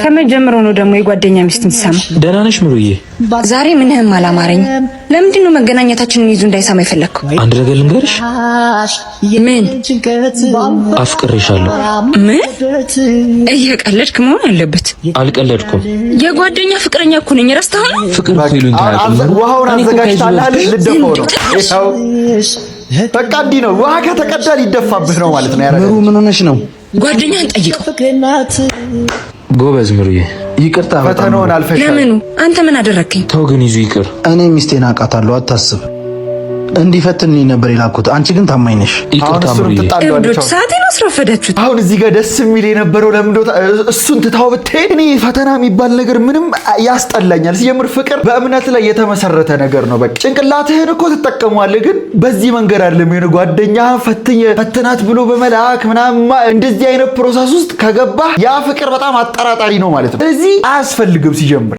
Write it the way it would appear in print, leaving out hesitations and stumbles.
ከመጀመሪያው ነው ደግሞ የጓደኛ ሚስትን ትሰማ። ደህና ነሽ ምሩዬ? ዛሬ ምንህም አላማረኝ። ለምንድን ነው መገናኘታችንን ይዙ እንዳይሰማ ይፈለግኩ? አንድ ነገር ልንገርሽ። ምን? አፍቅሬሻለሁ። ምን? እየቀለድክ መሆን አለበት። አልቀለድኩም። የጓደኛ ፍቅረኛ እኮ ነኝ። ረስተኸው ነው? ፍቅር ይሉኝ ታላቅ ውሃውን አዘጋጅታለህ ልደፋው ነው። በቃ እንዲህ ነው። ውሃ ከተቀዳ ሊደፋብህ ነው ማለት ነው። ምሩ ምን ሆነሽ ነው? ጓደኛን ጠይቀው። ጎበዝ ምሩዬ፣ ይቅርታ። ፈተናውን አልፈሻል። ለምኑ? አንተ ምን አደረከኝ? ተው ግን ይዙ ይቅር። እኔ ሚስቴን አውቃታለሁ፣ አታስብ። እንዲፈትንኝ ነበር የላኩት። አንቺ ግን ታማኝ ነሽ። ይቅርታ ምሩዬ። እብዶች ሰዓቴን አስረፈዳችሁት። አሁን እዚህ ጋር ደስ የሚል የነበረው ለምን እሱን ትታው ብትሄድ፣ እኔ ፈተና የሚባል ነገር ምንም ያስጠላኛል። ሲጀምር ፍቅር በእምነት ላይ የተመሰረተ ነገር ነው። በቃ ጭንቅላትህን እኮ ትጠቀመዋለህ፣ ግን በዚህ መንገድ አይደለም። የሆነ ጓደኛህን ፈትናት ብሎ በመላክ ምናምን እንደዚህ አይነት ፕሮሰስ ውስጥ ከገባህ ያ ፍቅር በጣም አጠራጣሪ ነው ማለት ነው። ስለዚህ አያስፈልግም ሲጀምር